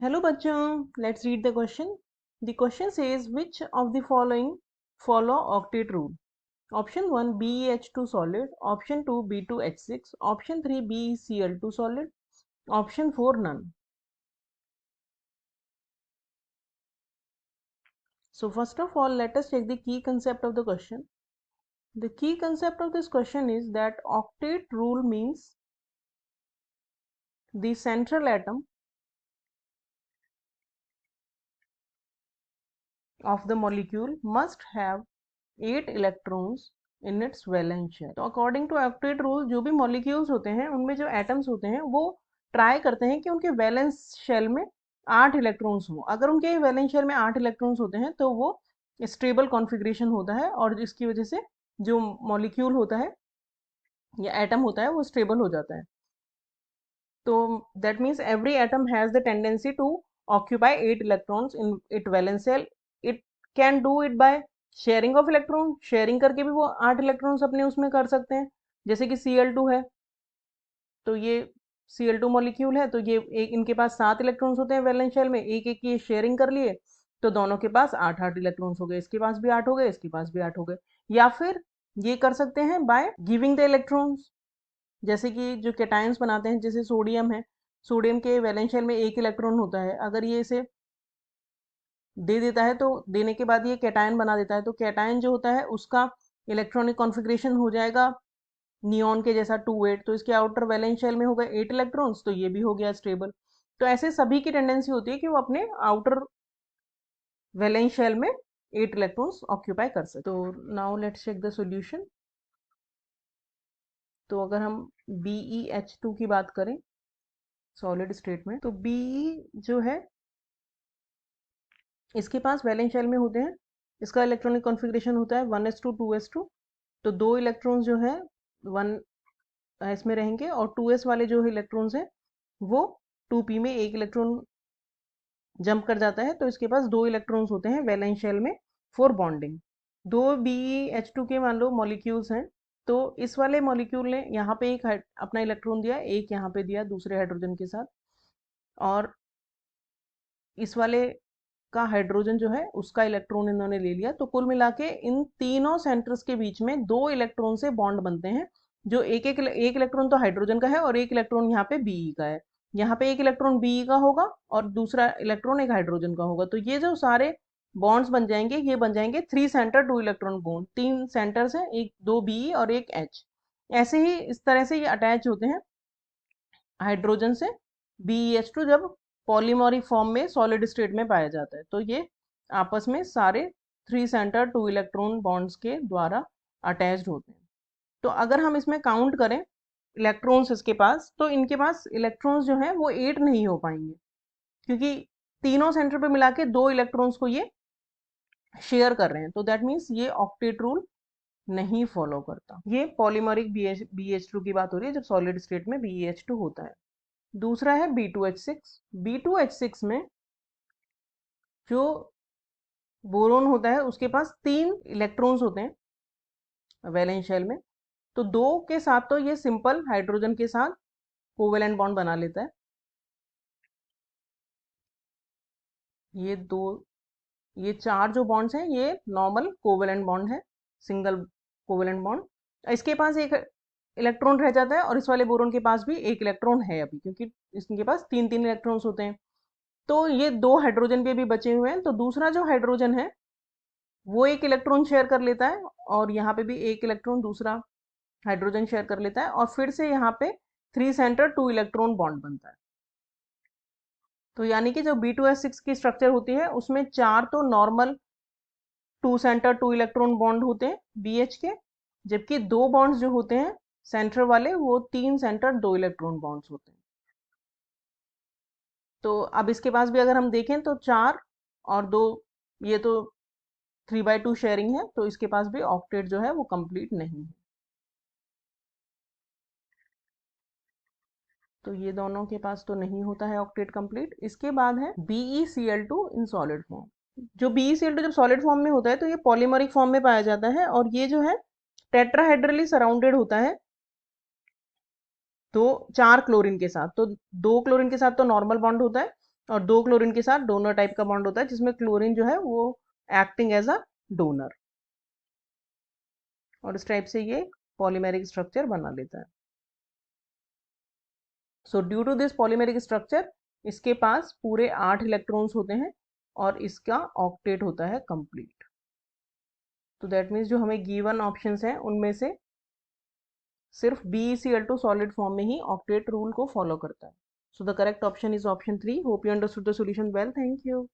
Hello bachon, let's read the question. The question says which of the following follow octet rule? Option 1 BeH2 solid, option 2 B2H6, option 3 BeCl2 solid, option 4 none. So first of all, let us check the key concept of the question. The key concept of this question is that octet rule means the central atom of the molecule must have 8 electrons in its valence shell. तो according to octet rule जो भी molecules होते हैं उनमें जो atoms होते हैं वो ट्राई करते हैं कि उनके वैलेंस शेल में 8 इलेक्ट्रॉन्स हो। अगर उनके वैलेंस शेल में 8 इलेक्ट्रॉन्स होते हैं तो वो स्टेबल कॉन्फ़िगरेशन होता है और जिसकी वजह से जो मॉलिक्यूल होता है या एटम होता है वो स्टेबल हो जाता है। तो that means every atom has the tendency to occupy 8 electrons in it valence shell. It can do it by sharing of electron, sharing करके भी वो 8 इलेक्ट्रॉन्स अपने उसमें कर सकते हैं। जैसे कि Cl2 है तो ये Cl2 मॉलिक्यूल है तो ये एक इनके पास 7 इलेक्ट्रॉन्स होते हैं वैलेंस शेल में, एक एक ये शेयरिंग कर लिए तो दोनों के पास 8 इलेक्ट्रॉन्स हो गए, इसके पास भी 8 हो गए, इसके पास भी 8 हो गए। या फिर ये कर सकते हैं बाय गिविंग द इलेक्ट्रॉन्स, जैसे कि जो कैटायंस बनाते हैं जैसे सोडियम है, सोडियम के वैलेंस शेल में एक इलेक्ट्रॉन होता है, अगर ये इसे दे देता है तो देने के बाद ये कैटायन बना देता है, तो कैटायन जो होता है उसका इलेक्ट्रॉनिक कॉन्फ़िगरेशन हो जाएगा नियॉन के जैसा 2 8, तो इसके आउटर वैलेंस शेल में होगा 8 इलेक्ट्रॉन्स तो ये भी हो गया स्टेबल। तो ऐसे सभी की टेंडेंसी होती है कि वो अपने आउटर वैलेंस शेल में 8 इलेक्ट्रॉन्स ऑक्यूपाई कर सकते। तो now let's check the solution. तो अगर हम BeH2 की बात करें सॉलिड स्टेट में, तो Be जो है इसके पास वैलेंस शेल में होते हैं, इसका इलेक्ट्रॉनिक कॉन्फ़िगरेशन होता है 1s2 2s2, तो 2 इलेक्ट्रॉन्स जो है 1 इसमें रहेंगे और 2s वाले जो इलेक्ट्रॉन्स हैं वो 2p में एक इलेक्ट्रॉन जंप कर जाता है, तो इसके पास 2 इलेक्ट्रॉन्स होते हैं वैलेंस शेल में फॉर बॉन्डिंग। दो BeH2 के मान लो मॉलिक्यूल्स हैं, तो इस वाले मॉलिक्यूल ने यहाँ पे एक अपना इलेक्ट्रॉन दिया, एक यहाँ पे दिया दूसरे हाइड्रोजन के साथ, और इस वाले का हाइड्रोजन जो है उसका इलेक्ट्रॉन इन्होंने ले लिया, तो कुल मिला के इन तीनों सेंटर्स के बीच में 2 इलेक्ट्रॉन से बॉन्ड बनते हैं, जो एक इलेक्ट्रॉन तो हाइड्रोजन का है और एक इलेक्ट्रॉन यहाँ पे Be का है। यहाँ पे एक इलेक्ट्रॉन Be का होगा और दूसरा इलेक्ट्रॉन एक हाइड्रोजन का होगा, तो ये जो सारे बॉन्ड्स बन जाएंगे ये बन जाएंगे 3 सेंटर 2 इलेक्ट्रॉन बॉन्ड। 3 सेंटर्स हैं, एक 2 Be और एक H। ऐसे ही इस तरह से ये अटैच होते हैं हाइड्रोजन से BeH2 जब पॉलीमरिक फॉर्म में सॉलिड स्टेट में पाया जाता है, तो ये आपस में सारे 3 सेंटर 2 इलेक्ट्रॉन बॉन्ड्स के द्वारा अटैच्ड होते हैं। तो अगर हम इसमें काउंट करें इलेक्ट्रॉन्स इसके पास, तो इनके पास इलेक्ट्रॉन्स जो हैं वो 8 नहीं हो पाएंगे, क्योंकि तीनों सेंटर पे मिला के 2 इलेक्ट्रॉन्स को ये शेयर कर रहे हैं, तो दैट मीन्स ये ऑक्टेट रूल नहीं फॉलो करता। ये पॉलीमरिक BH2 की बात हो रही है जब सॉलिड स्टेट में BeH2 होता है। दूसरा है B2H6। B2H6 में जो बोरोन होता है उसके पास 3 इलेक्ट्रॉन्स होते हैं वैलेंस शेल में, तो 2 के साथ तो ये सिंपल हाइड्रोजन के साथ कोवेलेंट बॉन्ड बना लेता है, ये दो ये 4 जो बॉन्ड्स हैं ये नॉर्मल कोवेलेंट बॉन्ड है, सिंगल कोवेलेंट बॉन्ड। इसके पास एक इलेक्ट्रॉन रह जाता है और इस वाले बोरोन के पास भी एक इलेक्ट्रॉन है अभी, क्योंकि इसके पास 3 इलेक्ट्रॉन्स होते हैं, तो ये 2 हाइड्रोजन भी अभी बचे हुए हैं, तो दूसरा जो हाइड्रोजन है वो एक इलेक्ट्रॉन शेयर कर लेता है और यहाँ पे भी एक इलेक्ट्रॉन दूसरा हाइड्रोजन शेयर कर लेता है और फिर से यहाँ पे 3 सेंटर 2 इलेक्ट्रॉन बॉन्ड बनता है। तो यानी कि जो B2H6 की स्ट्रक्चर होती है उसमें 4 तो नॉर्मल 2 सेंटर 2 इलेक्ट्रॉन बॉन्ड होते हैं BH के, जबकि 2 बॉन्ड्स जो होते हैं सेंटर वाले वो 3 सेंटर 2 इलेक्ट्रॉन बॉन्ड्स होते हैं। तो अब इसके पास भी अगर हम देखें तो 4 और 2, ये तो 3/2 शेयरिंग है, तो इसके पास भी ऑक्टेट जो है वो कंप्लीट नहीं है। तो ये दोनों के पास तो नहीं होता है ऑक्टेट कंप्लीट। इसके बाद है BeCl2 इन सॉलिड फॉर्म। जो BeCl2 जब सॉलिड फॉर्म में होता है तो ये पॉलीमरिक फॉर्म में पाया जाता है और ये जो है टेट्राहेड्रली सराउंडेड होता है तो 4 क्लोरीन के साथ, तो 2 क्लोरीन के साथ तो नॉर्मल बॉन्ड होता है और 2 क्लोरीन के साथ डोनर टाइप का बॉन्ड होता है जिसमें क्लोरीन जो है वो एक्टिंग एज अ डोनर, और इस टाइप से ये पॉलीमेरिक स्ट्रक्चर बना लेता है। So due to this polymeric structure इसके पास पूरे 8 इलेक्ट्रॉन्स होते हैं और इसका ऑक्टेट होता है कंप्लीट। तो दैट मीन्स जो हमें गिवन ऑप्शंस हैं उनमें से सिर्फ BeCl2 सॉलिड फॉर्म में ही ऑक्टेट रूल को फॉलो करता है। So the correct option is option 3। Hope you understood the solution well. Thank you.